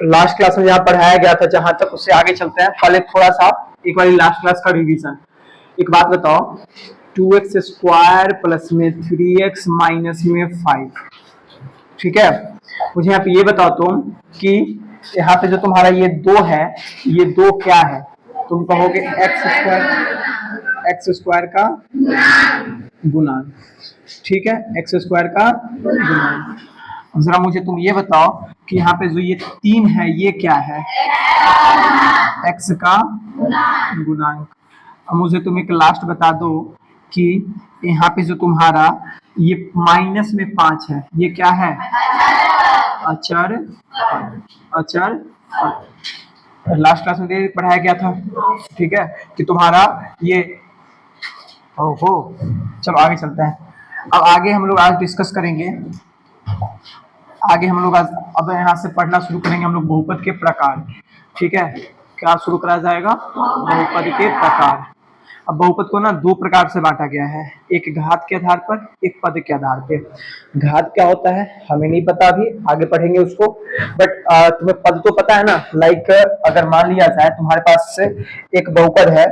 Last class में जहाँ पढ़ाया गया था जहां तक उससे आगे चलते हैं। पहले थोड़ा सा एक बार लास्ट क्लास का रिवीजन। एक बात बताओ, 2x स्क्वायर प्लस में 3x माइनस में 5, ठीक है। मुझे यहाँ पे ये बताओ तुम कि यहाँ पे जो तुम्हारा ये 2 है, ये 2 क्या है? तुम कहोगे एक्स स्क्वायर का गुणन, ठीक है, एक्स स्क्वायर का गुणन। अब जरा मुझे तुम ये बताओ कि यहाँ पे जो ये 3 है ये क्या है? एक्स का गुणांक। अब मुझे तुम एक लास्ट बता दो कि यहाँ पे जो तुम्हारा ये माइनस में 5 है, ये क्या है? अचर। अचर लास्ट क्लास में पढ़ाया गया था, ठीक है, कि तुम्हारा ये ओहो। चलो आगे चलते हैं। अब आगे हम लोग आज डिस्कस करेंगे। आगे हम लोग आज अब यहाँ से पढ़ना शुरू करेंगे हम लोग बहुपद के प्रकार, ठीक है। क्या शुरू करा जाएगा? बहुपद के प्रकार। अब बहुपद को ना 2 प्रकार से बांटा गया है, एक घात के आधार पर, एक पद के आधार पे। घात क्या होता है हमें नहीं पता, अभी आगे पढ़ेंगे उसको, बट तुम्हें पद तो पता है ना। लाइक अगर मान लिया जाए तुम्हारे पास से एक बहुपद है,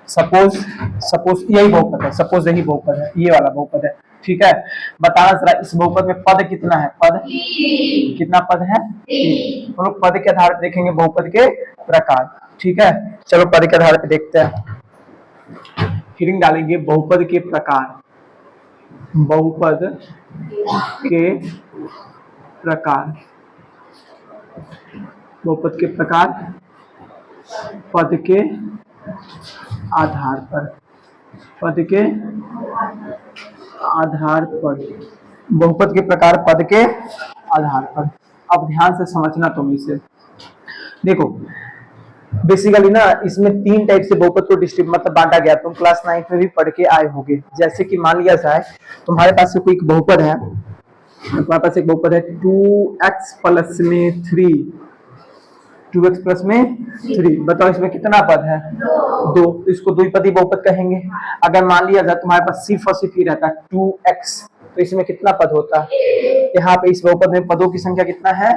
सपोज यही बहुपद है, सपोज यही बहुपद है, ये वाला बहुपद है, ठीक है। बताना जरा इस बहुपद में पद कितना है? पद कितना पद है? हम लोग पद के आधार पर देखेंगे बहुपद के प्रकार, ठीक है। चलो पद के आधार पर देखते हैं, हिडिंग डालेंगे बहुपद के प्रकार। बहुपद के प्रकार, बहुपद के प्रकार पद के आधार पर, पद के आधार पर, बहुपद के प्रकार पद के आधार पर। अब ध्यान से समझना तुम इसे। देखो बेसिकली ना इसमें 3 टाइप से बहुपद को डिस्ट्रीब्यूट मतलब बांटा गया, तुम क्लास 9 में भी पढ़ के आए होंगे। जैसे कि मान लिया जाए तुम्हारे पास कोई एक बहुपद है, तुम्हारे पास एक बहुपद है 2x प्लस में 3, 2x प्लस में 3। बताओ इसमें कितना पद है? 2। तो इसको द्विपदी बहुपद कहेंगे। अगर मान लिया जाए तुम्हारे पास सिर्फ और सिर्फ ही रहता है 2x, तो इसमें कितना पद होता है? यहाँ पे इस बहुपद में पदों की संख्या कितना है?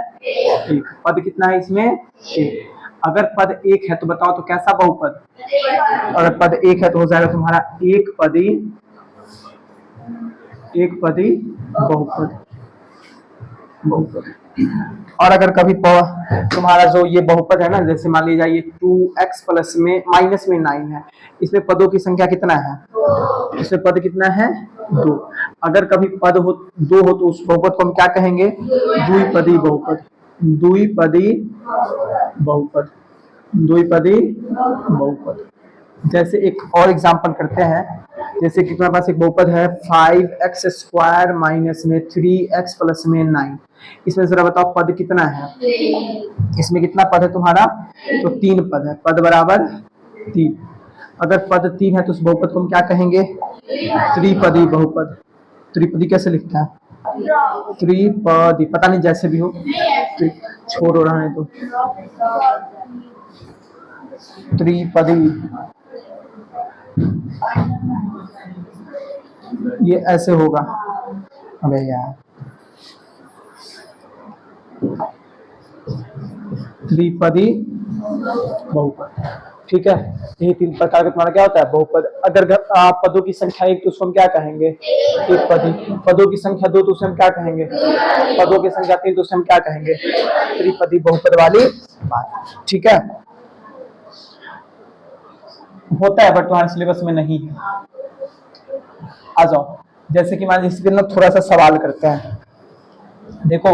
1। पद कितना है इसमें? 1। अगर पद 1 है तो बताओ तो कैसा बहुपद? अगर पद 1 है तो हो जाएगा तुम्हारा एक पदी बहुपद। और अगर कभी तुम्हारा जो ये बहुपद है ना, जैसे मान लीजिए ये 2x प्लस में माइनस में 9 है, इसमें पदों की संख्या कितना है? इसमें पद कितना है? 2। अगर कभी पद 2 हो तो उस बहुपद को हम क्या कहेंगे? द्विपदी बहुपद। द्विपदी बहुपद, द्विपदी बहुपद। जैसे एक और एग्जांपल करते हैं, जैसे कि तुम्हारे पास एक बहुपद है 5x स्क्वायर माइनस में 3x प्लस में 9। इसमें जरा बताओ पद कितना है? इसमें कितना पद है तुम्हारा? तो 3 पद है, पद बराबर 3। अगर पद 3 है तो उस बहुपद को हम क्या कहेंगे? त्रिपदी बहुपद। त्रिपदी कैसे लिखता है? त्रिपदी, पता नहीं जैसे भी हो, छोड़ रहा है तो त्रिपदी। ये ऐसे होगा। अबे यार, त्रिपदी बहुपद, ठीक है। यही 3 प्रकार का तुम्हारा क्या होता है? बहुपद। अगर पदों की संख्या 1 तो उसको हम क्या कहेंगे? एक पदी। पदों की संख्या 2 तो उसे हम क्या कहेंगे? पदों की संख्या 3 तो उसे हम क्या कहेंगे? त्रिपदी बहुपद वाली बात, ठीक है। होता है बट तुम्हारे सिलेबस में नहीं है। आ जाओ, जैसे कि मान लीजिए थोड़ा सा सवाल करते हैं। देखो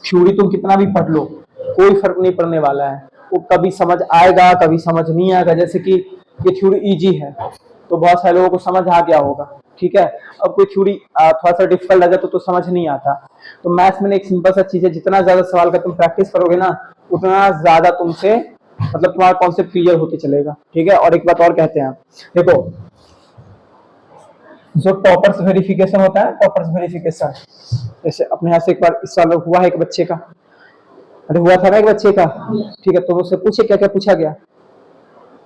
थ्योरी तुम कितना भी पढ़ लो कोई फर्क नहीं पड़ने वाला है, वो कभी समझ आएगा कभी समझ नहीं आएगा। जैसे कि ये थ्योरी इजी है तो बहुत सारे लोगों को समझ आ गया होगा, ठीक है। अब कोई थ्योरी थोड़ा सा डिफिकल्ट लगे तो समझ नहीं आता। तो मैथ्स में एक सिंपल सा चीज है, जितना ज्यादा सवाल का तुम प्रैक्टिस करोगे ना उतना ज्यादा तुमसे मतलब तुम्हारा कॉन्सेप्ट क्लियर होते चलेगा, ठीक है। और एक बात और कहते हैं, देखो जो टॉपर्स वेरिफिकेशन होता है, टॉपर्स वेरिफिकेशन, जैसे अपने यहाँ से एक बार इस साल हुआ है एक बच्चे का, अरे हुआ था ना एक बच्चे का, ठीक है। तो उससे पूछे क्या क्या पूछा गया,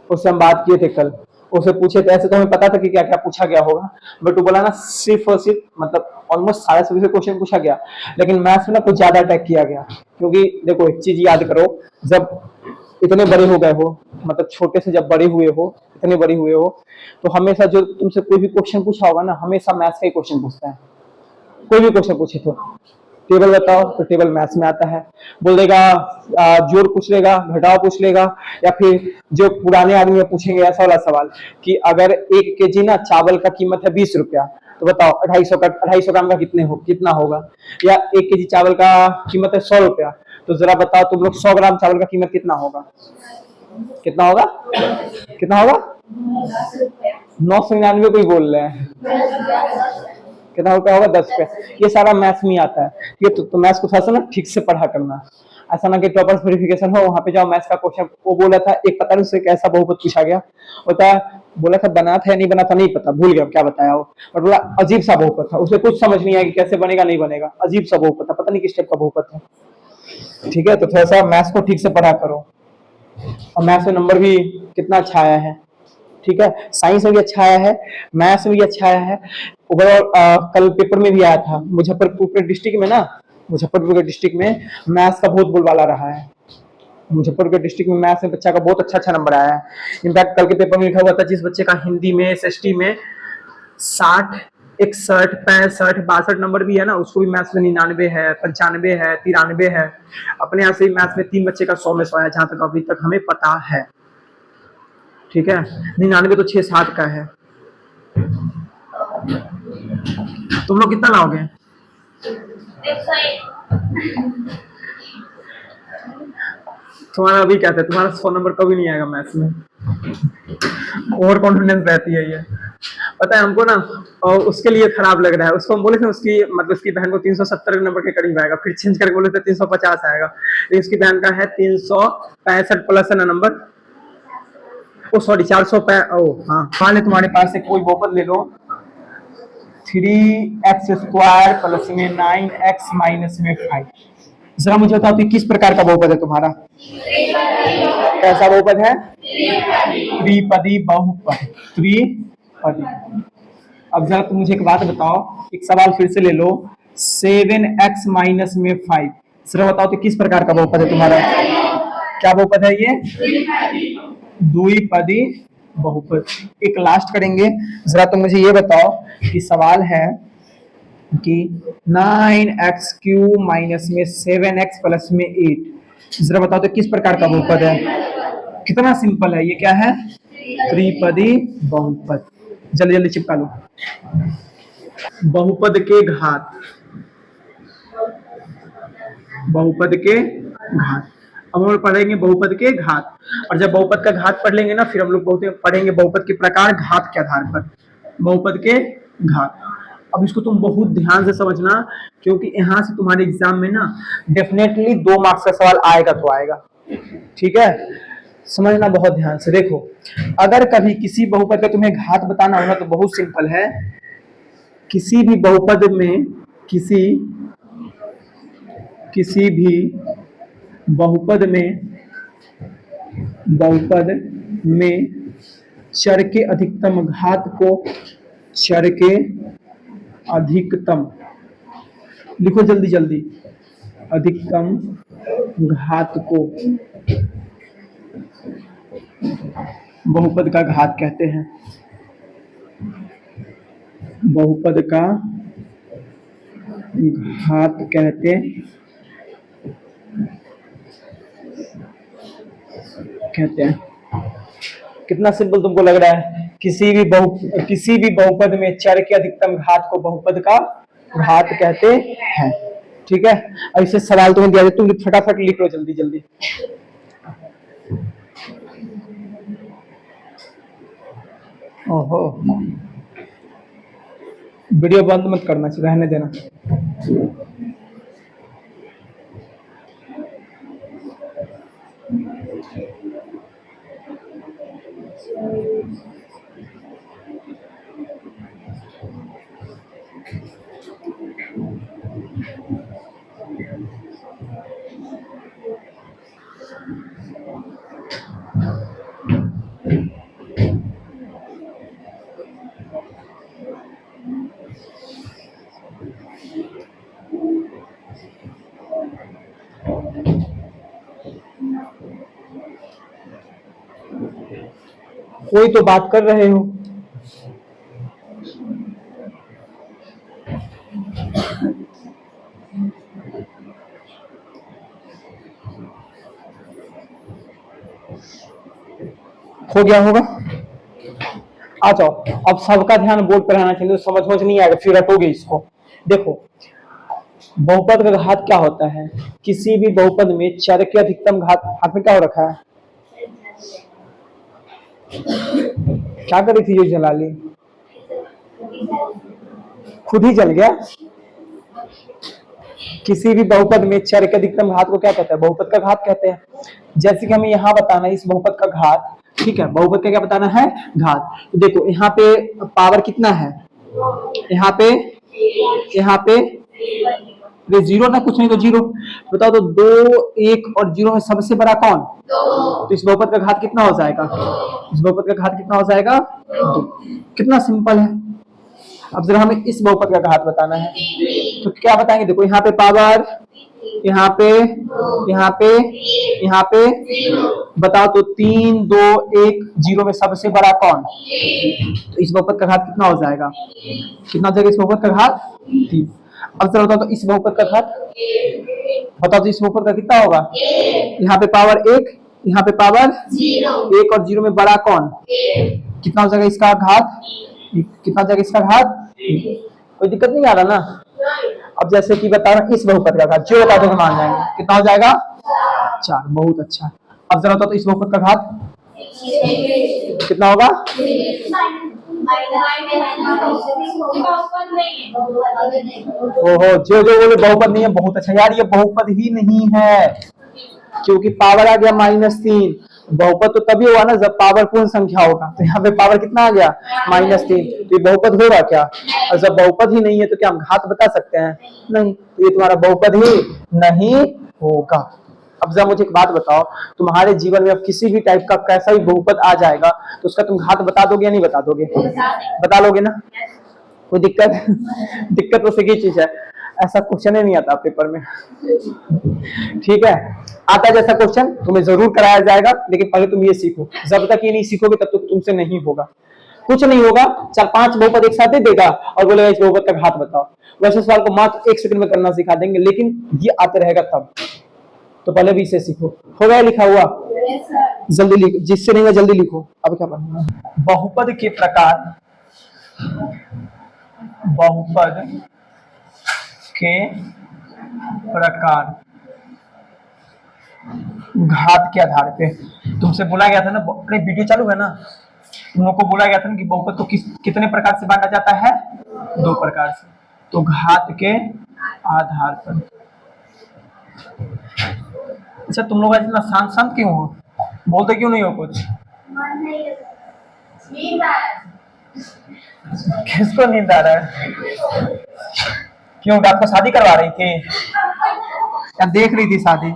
उससे हम बात किए थे कल, उसे पूछे तो ऐसे तो हमें पता था कि क्या क्या पूछा गया होगा, बट वो बोला ना सिर्फ और सिर्फ मतलब ऑलमोस्ट सारे सभी से क्वेश्चन पूछा गया, लेकिन मैथ्स में ना कुछ ज्यादा अटैक किया गया। क्योंकि देखो एक चीज याद करो, जब इतने बड़े हो गए हो, मतलब छोटे से जब बड़े हुए हो, इतने बड़े हुए हो, तो हमेशा जो तुमसे कोई भी क्वेश्चन पूछा होगा ना, हमेशा मैथ्स का ही क्वेश्चन पूछता है। कोई भी क्वेश्चन पूछे तो टेबल बताओ तो टेबल मैथ्स में आता है, बोल देगा जोड़ पूछ लेगा, घटाओ पूछ लेगा, या फिर जो पुराने आदमी पूछेंगे ऐसा वाला सवाल कि अगर 1 केजी ना चावल का कीमत है 20 रुपया, तो बताओ 250 ग्राम का कितना होगा, या 1 केजी चावल का कीमत है 100 रुपया, तो जरा बताओ तुम लोग 100 ग्राम चावल का कीमत कितना होगा, कितना होगा, कितना होगा, 999 कोई बोल रहे हैं, कितना रुपया होगा, 10 रुपया। ये सारा मैथ्स में आता है, ठीक है, तो मैथ्स को थोड़ा सा ना ठीक से पढ़ा करना, ऐसा ना कि टॉपर्स वेरिफिकेशन हो वहां पे जाओ मैथ्स का क्वेश्चन वो बोला था एक, पता नहीं उससे कैसा बहुपद पूछा गया होता है, बोला था बना था या नहीं बना था नहीं पता, भूल गया क्या बताया वो, बट बोला अजीब सा बहुपद था, उसे कुछ समझ नहीं आया कि कैसे बनेगा नहीं बनेगा, अजीब सा बहुपद था, पता नहीं किस टाइप का बहुपद था। ठीक है, तो थोड़ा सा मैथ्स को ठीक से पढ़ा करो, और मैथ्स में नंबर भी कितना अच्छा आया है, ठीक है, साइंस में भी अच्छा आया है, मैथ्स में भी अच्छा आया है। ओवरऑल कल पेपर में भी आया था, मुजफ्फरपुर के डिस्ट्रिक्ट में ना, मुजफ्फरपुर के डिस्ट्रिक्ट में मैथ्स का बहुत बोलबाला रहा है, मुजफ्फरपुर के डिस्ट्रिक्ट में मैथ्स में बच्चा का बहुत अच्छा अच्छा नंबर आया है। इनफैक्ट कल के पेपर में लिखा हुआ था जिस बच्चे का हिंदी में एसएसटी में 60, 61, 65, 62 नंबर भी है ना, उसको भी मैथ्स में 99 है, 95 है, 93 है। अपने यहाँ से ही मैथ्स में 3 बच्चे का 100 में 100 है, जहां तक अभी तक हमें पता है। ठीक है, 99 तो 6-7 का है। तुम लोग कितना लाओगे? तुम्हारा अभी क्या था, तुम्हारा 100 नंबर कभी नहीं आएगा मैथ्स में, ओवर कॉन्फिडेंस रहती है ये, पता है हमको ना, और उसके लिए खराब लग रहा है। उसको हम बोले थे उसकी मतलब उसकी बहन को 370 नंबर के करीब आएगा, फिर चेंज करके बोले थे 350 आएगा, तो इसकी बहन का है 365 प्लस है ना नंबर, ओ सॉरी 400 ओ हाँ, मान ले तुम्हारे पास से कोई बहुपद ले लो, 3x² प्लस में 9x माइनस में 5, जरा मुझे बताओ कि किस प्रकार का बहुपद है तुम्हारा, कैसा बहुपद है, त्रिपदी बहुपद, त्रिपदी। अब जरा तुम मुझे एक बात बताओ, एक सवाल फिर से ले लो, 7x माइनस में 5, जरा बताओ तो किस प्रकार का बहुपद है तुम्हारा, क्या बहुपद है ये, द्विपदी बहुपद। एक लास्ट करेंगे, जरा तुम मुझे ये बताओ कि सवाल है कि 9x³ माइनस में 7x प्लस में 8, जरा बताओ तो किस प्रकार का बहुपद है, कितना सिंपल है ये, क्या है, त्रिपदी बहुपद। जल्दी जल्दी चिपका लो, बहुपद के घात, बहुपद के घात। अब हम लोग पढ़ेंगे बहुपद के घात, और जब बहुपद का घात पढ़ लेंगे ना, फिर हम लोग बहुत पढ़ेंगे बहुपद के प्रकार घात के आधार पर, बहुपद के घात। अब इसको तुम बहुत ध्यान से समझना, क्योंकि यहाँ से तुम्हारे एग्जाम में ना डेफिनेटली 2 मार्क्स का सवाल आएगा तो आएगा, ठीक है, समझना बहुत ध्यान से। देखो अगर कभी किसी बहुपद का तुम्हें घात बताना होगा तो बहुत सिंपल है, किसी भी बहुपद में, किसी भी बहुपद में चर के अधिकतम घात को, चर के अधिकतम, लिखो जल्दी जल्दी, अधिकतम घात को बहुपद का घात कहते हैं, बहुपद का घात कहते हैं। कितना सिंपल तुमको लग रहा है, किसी भी बहुपद में चर के अधिकतम घात को बहुपद का घात कहते हैं, ठीक है। अब इसे सवाल तुम्हें दिया जाए, तुम फटाफट लिख लो जल्दी जल्दी। ओहो, वीडियो बंद मत करना, रहने देना। कोई तो बात कर रहे हो। हो गया होगा। आ जाओ, अब सबका ध्यान बोर्ड पर रहना चाहिए, तो समझ नहीं आएगा फिर रटोगे इसको। देखो, बहुपद का घात क्या होता है? किसी भी बहुपद में चर के अधिकतम घात। हाथ में क्या हो रखा है? क्या करी थी? जो जला ली, खुद ही जल गया। किसी भी बहुपद में चर के अधिकतम घात को क्या कहते हैं? बहुपद का घात कहते हैं। जैसे कि हमें यहाँ बताना है इस बहुपद का घात, ठीक है, बहुपद का क्या बताना है? घात। तो देखो यहाँ पे पावर कितना है? यहाँ पे ये जीरो ना, कुछ नहीं तो जीरो। बताओ तो 2, 1 और 0 में सबसे बड़ा कौन? तो इस बहुपद का घात कितना हो जाएगा? इस बहुपद का घात कितना हो जाएगा? 2। कितना सिंपल है। अब जरा हमें इस बहुपद का घात बताना है, तो क्या बताएंगे? देखो यहाँ पे पावर, यहाँ पे, यहाँ पे, यहाँ पे, बताओ तो 3, 2, 1, 0 में सबसे बड़ा कौन? तो इस बहुपद का घात कितना हो जाएगा? कितना हो जाएगा इस बहुपद का घात? 3। अब जरा बताओ तो इस बहुपद का घात बताओ तो इस बहुपद का कितना होगा? यहाँ पे पावर 1, यहाँ पे पावर 1 और 0 में बड़ा कौन? कितना हो जाएगा इसका घात? कितना हो जाएगा इसका घात? कोई दिक्कत नहीं आ रहा ना? अब जैसे कि बता रहा इस बहुपद का घात, जो बता दो मान जाएंगे। कितना हो जाएगा? 4। बहुत अच्छा। अब जरा बताओ तो इस बहुपद का घात कितना होगा? ओहो, जो जो बोले बहुपद नहीं है, बहुत अच्छा यार, ये बहुपद ही नहीं है, क्योंकि पावर आ गया -3। बहुपद तो तभी होगा ना जब पावर पूर्ण संख्या होगा। तो यहाँ पे पावर कितना आ गया? -3। तो ये बहुपद होगा क्या? और जब बहुपद ही नहीं है तो क्या हम घात बता सकते हैं? नहीं। तो ये तुम्हारा बहुपद ही नहीं होगा। अब जब मुझे एक बात बताओ, तुम्हारे जीवन में अब किसी भी टाइप का कैसा भी बहुपद आ जाएगा तो उसका तुम घात बता दोगे या नहीं बता दोगे? बता लोगे ना? कोई दिक्कत? दिक्कत तो सही चीज है, ऐसा क्वेश्चन ही नहीं आता पेपर में। ठीक है, आता है जैसा क्वेश्चन तुम्हें जरूर कराया जाएगा, लेकिन पहले तुम ये सीखो। जब तक ये नहीं सीखोगे तब तक तुमसे नहीं होगा, कुछ नहीं होगा। 4-5 बहुपद एक साथ दे देगा और बोलेगा इस बहुपद का घात बताओ। वैसे सवाल को मात्र 1 सेकंड में करना सिखा देंगे, लेकिन ये आते रहेगा तब। तो पहले भी इसे सीखो। हो गया लिखा हुआ? जल्दी लिखो, जिससे नहीं है जल्दी लिखो। अब क्या पढ़ना? बहुपद के प्रकार, बहुपद के प्रकार घात के आधार पे। तुमसे बोला गया था ना, अरे वीडियो चालू है ना, तुम लोग को बोला गया था ना कि बहुपद को कितने प्रकार से बांटा जाता है? 2 प्रकार से। तो घात के आधार पर। अच्छा, तुम लोग इतना शांत शांत क्यों हो? बोलते क्यों नहीं हो कुछ? किसको नींद आ रहा है? क्यों, आपको शादी करवा रही थी या देख रही थी शादी?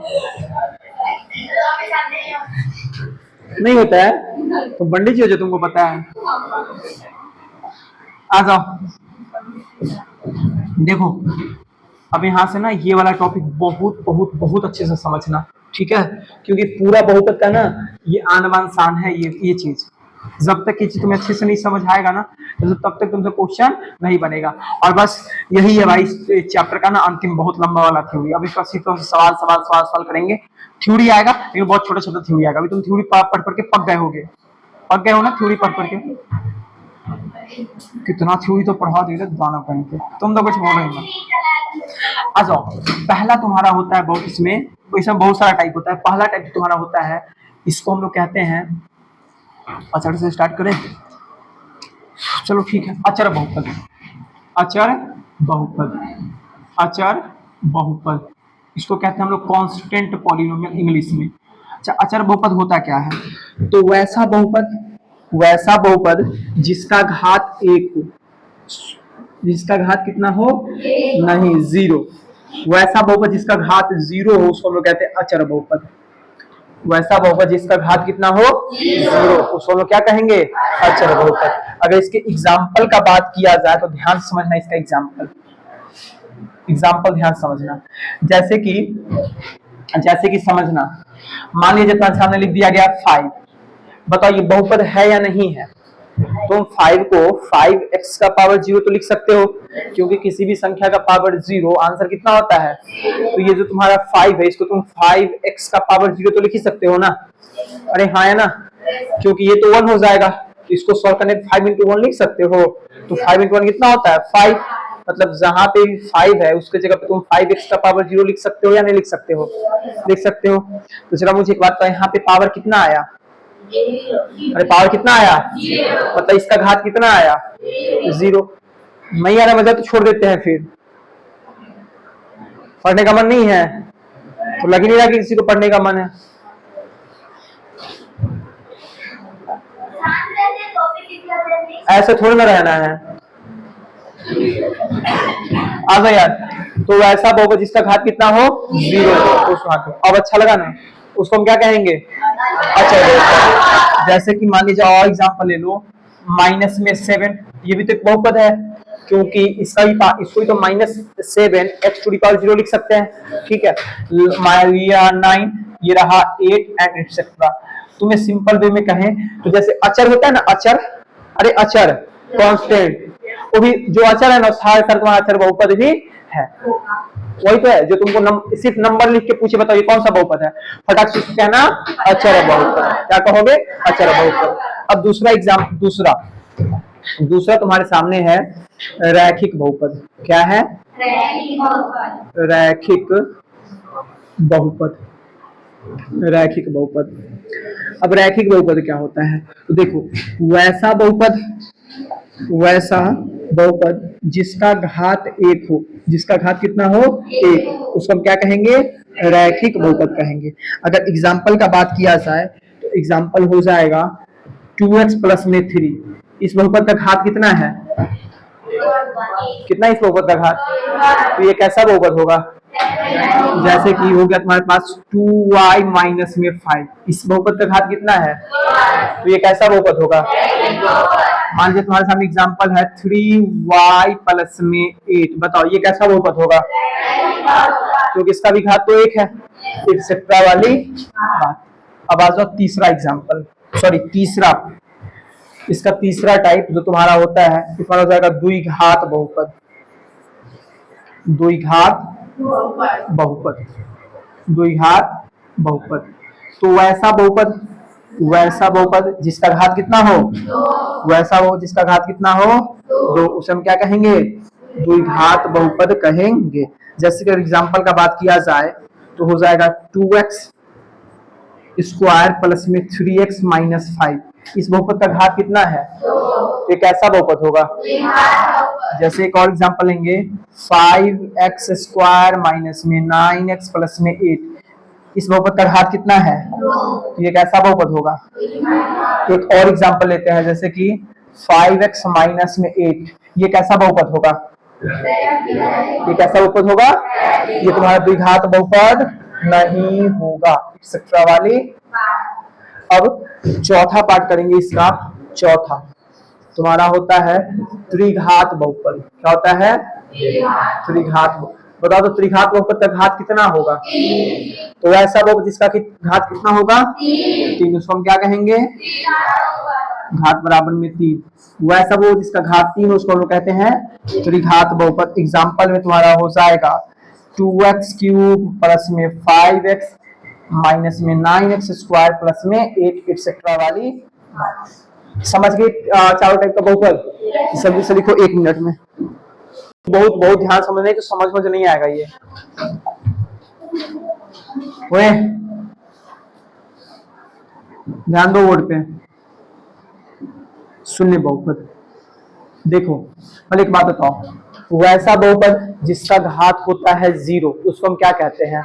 नहीं होता है तो पंडित जी हो जो, तुमको पता है। आ जाओ, देखो अब यहाँ से ना ये वाला टॉपिक बहुत बहुत बहुत अच्छे से समझना, ठीक है? क्योंकि पूरा बहुपद का ना ये आन बान शान है ये चीज। जब तक ये चीज तुम्हें अच्छे से नहीं समझ आएगा ना, तब तक तुमसे क्वेश्चन नहीं बनेगा। और बस यही है भाई इस चैप्टर का ना अंतिम बहुत लंबा वाला थ्योरी। अभी तो सिर्फ सवाल सवाल सवाल सवाल करेंगे, थ्योरी आएगा लेकिन बहुत छोटा छोटा थ्योरी आएगा। अभी तुम थ्योरी पढ़ पढ़ के पक गए होगे, पक गए हो ना थ्योरी पढ़ पढ़ के? कितना थ्योरी तो पढ़ा दे रहे दाना पहन के, तुम तो कुछ बोल रहे हो। आ जाओ, पहला तुम्हारा होता है इसमें बहुत सारा टाइप होता है। पहला टाइप तुम्हारा होता है, इसको हम लोग कहते हैं, अचर से स्टार्ट करें, चलो ठीक है, अचर बहुपद। अचर बहुपद, अचर बहुपद, इसको कहते हैं हम लोग कांस्टेंट पॉलिनोमियल इंग्लिश में। अच्छा, अचर बहुपद होता क्या है? तो वैसा बहुपद जिसका घात 1 हो, जिसका घात कितना हो? नहीं, 0। वैसा बहुपद जिसका घात 0 हो उसको हम लोग कहते हैं अचर बहुपद। वैसा बहुपद जिसका घात कितना हो? 0, उसको हम लोग क्या कहेंगे? अचर बहुपद। अगर इसके एग्जाम्पल का बात किया जाए तो ध्यान से समझना इसका एग्जाम्पल ध्यान समझना। जैसे कि समझना, मान लीजिए तुम्हारे सामने लिख दिया गया 5, बताओ ये बहुपद है या नहीं है? तुम 5 को 5x का पावर 0 तो लिख सकते हो, क्योंकि किसी भी संख्या का पावर 0 आंसर कितना होता है। तो ये जो तुम्हारा 5 है इसको तुम 5x का पावर 0 तो लिख ही सकते हो ना। अरे हाँ है ना, क्योंकि ये तो 1 हो जाएगा, तो इसको सॉल्व करने 5 इंटू 1 लिख सकते हो। तो 5 इंटू 1 कितना होता है 5, मतलब जहां पे 5 है उसके जगह पे तुम 5x का पावर 0 लिख सकते हो या नहीं लिख सकते हो? लिख सकते हो। तो चलो मुझे एक बात बताओ, यहाँ पे पावर कितना आया? अरे पावर कितना आया? मतलब इसका घात कितना आया? 0। नहीं आना मजा तो छोड़ देते हैं, फिर पढ़ने का मन नहीं है तो लग ही नहीं रहा कि किसी को पढ़ने का मन है। ऐसे थोड़ी ना रहना है। आ जाओ यार। तो वैसा बहुपद जिसका घात कितना हो 0, उसको अब अच्छा लगा ना, उसको हम क्या कहेंगे? अच्छा, जैसे कि मान लीजिए और एग्जांपल ले लो, माइनस में 7, ये भी तो एक बहुपद है, क्योंकि इसका भी इसको भी तो -7 x टू द पावर 0 लिख सकते हैं। ठीक है, 9 ये रहा 8 एंड एटसेट्रा। तुम्हें सिंपल वे में कहें तो जैसे अचर होता है ना, अचर, अरे अचर कांस्टेंट, वो भी जो अचर है ना तुम्हारा अचर बहुपद भी है। वही तो है जो तुमको सिर्फ नंबर लिख के पूछे, बताओ ये कौन सा बहुपद है, फटाक से कहना अचर बहुपद। क्या कहोगे? अचर बहुपद। अब दूसरा एग्जाम, दूसरा तुम्हारे सामने है रैखिक बहुपद। क्या है? रैखिक बहुपद। रैखिक बहुपद। अब रैखिक बहुपद क्या होता है? तो देखो, वैसा बहुपद जिसका घात 1 हो, जिसका घात कितना हो 1, उसको हम क्या कहेंगे? रैखिक बहुपद कहेंगे। अगर एग्जाम्पल का बात किया जाए तो एग्जाम्पल हो जाएगा 2x प्लस में 3। इस बहुपद का घात कितना है? कितना इस बहुपद का घात? तो ये कैसा बहुपद होगा? जैसे कि हो गया तुम्हारे पास 2y माइनस में 5, इस बहुपद का घात कितना है? तो ये कैसा बहुपद होगा? मान लीजिए तुम्हारे सामने एग्जांपल है 3y प्लस में 8, बताओ ये कैसा बहुपद होगा? क्योंकि इसका भी घात तो 1 है, एक्सेट्रा वाली बात। अब आ जाओ तीसरा एग्जांपल, इसका तीसरा टाइप जो तुम्हारा होता है, तुम्हारा हो जाएगा द्विघात बहुपद। द्विघात बहुपद। तो वैसा बहुपद जिसका घात कितना हो, वैसा वो जिसका घात कितना हो 2, उसे हम क्या कहेंगे? द्विघात बहुपद कहेंगे। जैसे कि एग्जांपल का बात किया जाए तो हो जाएगा 2x स्क्वायर प्लस में 3x माइनस 5, इस बहुपद का घात कितना है? ये कैसा बहुपद होगा? जैसे एक और एग्जांपल लेंगे 5x स्क्वायर माइनस में 9x प्लस में 8, इस बहुपद का घात कितना है? तो ये कैसा बहुपद होगा? एक और एग्जांपल लेते हैं, जैसे कि 5x माइनस में 8, ये कैसा बहुपद होगा? ये कैसा बहुपद होगा? ये तुम्हारा द्विघात बहुपद नहीं होगा, एक्सेट्रा वाली। अब चौथा पार्ट करेंगे इसका। चौथा तुम्हारा होता है त्रिघात बहुपद। क्या होता है? त्रिघात। बताओ तो त्रिघात बहुपद का घात कितना होगा? तो ऐसा बहुपद जिसका घात कितना होगा? 3, उसको हम क्या कहेंगे? घात बराबर में 3। वैसा वो जिसका घात 3 उसको हम लोग कहते हैं त्रिघात बहुपद। एग्जाम्पल में तुम्हारा हो जाएगा 2x क्यूब प्लस में 5x माइनस में 9x स्क्वायर प्लस में 8 एक्सेट्रा वाली। समझ गए चारों टाइप का बहुपद? सभी से लिखो 1 मिनट में। बहुत ध्यान समझना है, तो समझ नहीं आएगा ये। ओए ध्यान दो बोर्ड पे। शून्य बहुपद। देखो पहले एक बात बताओ, वैसा बहुपद जिसका घात होता है 0 उसको हम क्या कहते हैं?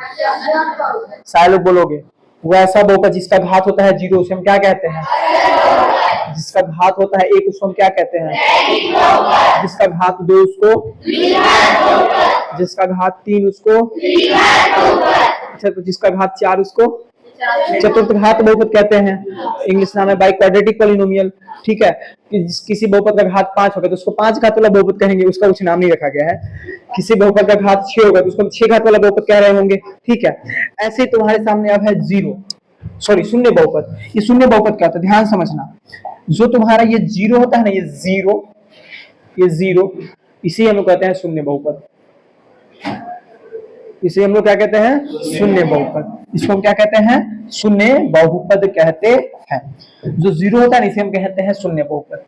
सारे लोग बोलोगे। वैसा बहुपद जिसका घात होता है 0 उसे हम क्या कहते हैं? जिसका घात होता है 1 उसको हम क्या कहते हैं? जिसका घात 2 उसको, जिसका घात 3 उसको, अच्छा तो जिसका घात 4 उसको चतुर्थ घात बहुपद कहते हैं। इंग्लिश नाम है बाई क्वाड्रेटिक पॉलिनोमियल। ठीक है, किसी बहुपद का घात 5 होगा तो उसको 5 घात वाला बहुपद कहेंगे, उसका कुछ नाम नहीं रखा गया है। किसी बहुपद का घात 6 होगा तो उसको 6 घात वाला बहुपद कह रहे होंगे। ठीक है, ऐसे तुम्हारे सामने अब है 0। सॉरी शून्य बहुपद। ये शून्य बहुपद क्या होता है, ध्यान समझना। जो तुम्हारा ये जीरो होता है ना, ये जीरो, इसे हम लोग कहते हैं शून्य बहुपद। इसे हम लोग क्या कहते हैं, शून्य बहुपद। इसको हम क्या कहते हैं, शून्य बहुपद कहते हैं। जो जीरो होता है ना, इसे हम कहते हैं शून्य बहुपद।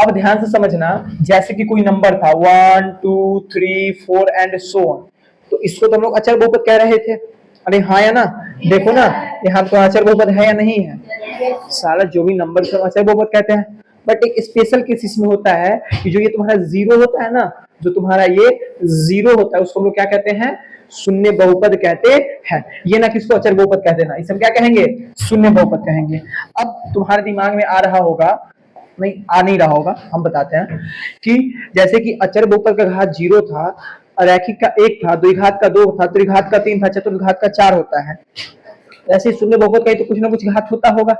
अब ध्यान से समझना, जैसे कि कोई नंबर था 1 2 3 4 एंड सो ऑन, तो इसको तो हम लोग अचर बहुपद कह रहे थे। अरे हाँ या ना, देखो ना यहाँ तो अचर बहुपद है या नहीं है, सारा जो भी नंबर से अचर बहुपद कहते हैं। बट एक स्पेशल केस इसमें होता है कि जो ये तुम्हारा जीरो होता है ना, जो तुम्हारा ये जीरो होता है, उसको हम लोग क्या कहते हैं, शून्य बहुपद कहते हैं। ये ना किसको अचर बहुपद कहते हैं ना, इसे हम क्या कहेंगे, शून्य बहुपद कहेंगे। अब तुम्हारे दिमाग में आ रहा होगा, नहीं आ नहीं रहा होगा, हम बताते हैं कि जैसे कि अचर बहुपद का घात जीरो था, रैखिक का एक था, द्विघात का दो था, त्रिघात का तीन था, चतुर्घात का चार होता है। ऐसे शून्य बहुपद का तो कुछ ना कुछ घात होता होगा।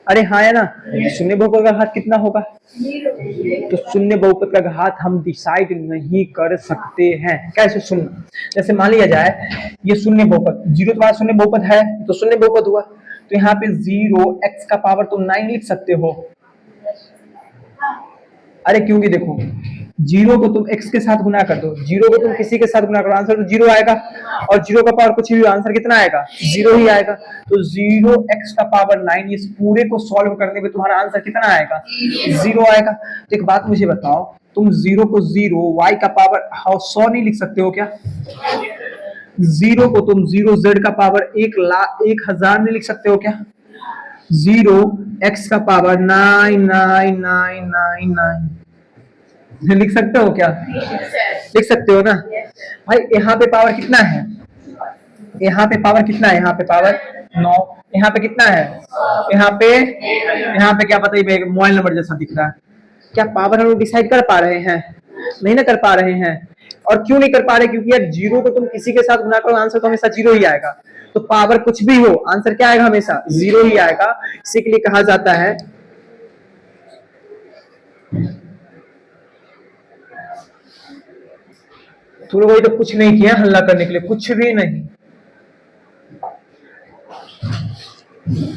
अरे हाँ है ना, शून्य बहुपद का घात कितना होगा, तो शून्य बहुपद का घात हम डिसाइड नहीं कर सकते हैं। कैसे सुनना, जैसे मान लिया जाए ये शून्य बहुपद, जीरो तुम्हारा शून्य बहुपद है तो शून्य बहुपद हुआ, तो यहाँ पे 0x का पावर तुम 9 लिख सकते हो। अरे क्योंकि देखो, जीरो को तुम x के साथ गुना कर दो, जीरो को तुम किसी के साथ गुना करो, आंसर तो जीरो आएगा, और जीरो का पावर कुछ भी, आंसर कितना आएगा, जीरो ही आएगा। तो 0x का पावर 9, इस पूरे को सॉल्व करने पे तुम्हारा आंसर कितना आएगा, जीरो आएगा। तो एक बात मुझे बताओ, तुम जीरो को जीरो, y का पावर 100 नहीं लिख सकते हो क्या? जीरो को तुम 0z का पावर 1,1000 नहीं लिख सकते हो क्या? 0x का पावर 99999 लिख सकते हो क्या? लिख सकते हो ना भाई। यहाँ पे पावर कितना है, यहाँ पे पावर कितना है, यहाँ पे पावर 9, यहाँ पे कितना है, यहाँ पे क्या पता, ये मोबाइल नंबर जैसा दिख रहा है। क्या पावर हम लोग डिसाइड कर पा रहे हैं? नहीं ना कर पा रहे हैं। और क्यों नहीं कर पा रहे, क्योंकि यार जीरो को तुम किसी के साथ गुना करो, आंसर तो हमेशा जीरो ही आएगा। तो पावर कुछ भी हो, आंसर क्या आएगा, हमेशा जीरो ही आएगा। इसी के लिए कहा जाता है तुम लोग तो कुछ नहीं किया हल्ला करने के लिए, कुछ भी नहीं।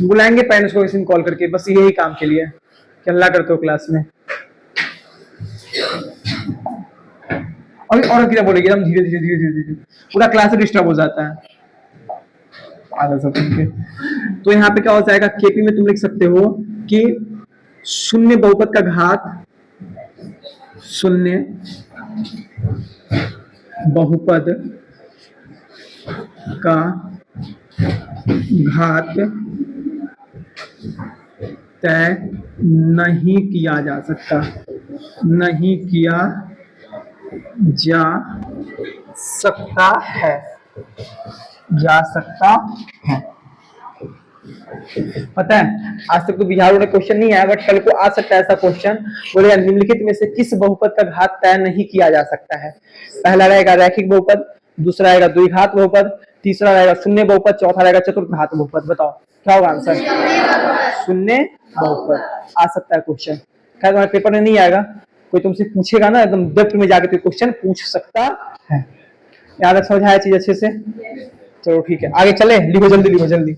बुलाएंगे पेरेंट्स को इसी कॉल करके, बस यही काम के लिए कि हल्ला करते हो क्लास में। और क्या बोलेगी, हम धीरे धीरे धीरे धीरे धीरे पूरा क्लास डिस्टर्ब हो जाता है आधा सब के। तो यहाँ पे क्या हो जाएगा, केपी में तुम लिख सकते हो कि शून्य बहुपद का घात, शून्य बहुपद का घात तय नहीं किया जा सकता, नहीं किया जा सकता है, जा सकता है। पता है आज तक तो बिहार में क्वेश्चन नहीं आया, बट कल को आ सकता है ऐसा क्वेश्चन। बोले निम्नलिखित में से किस बहुपद का घात तय नहीं किया जा सकता है? पहला रहेगा रैखिक बहुपद, दूसरा रहेगा द्विघात बहुपद, तीसरा रहेगा शून्य बहुपद, चौथा रहेगा चतुर्घात बहुपद। बताओ क्या होगा आंसर? शून्य बहुपद आ सकता है क्वेश्चन। खैर तुम्हारे पेपर में नहीं आएगा, कोई तुमसे पूछेगा ना एकदम डेप्थ में जाके तो क्वेश्चन पूछ सकता है। याद रख, समझाया चीज अच्छे से? चलो ठीक है, आगे चले, लिखो जल्दी, लिखो जल्दी।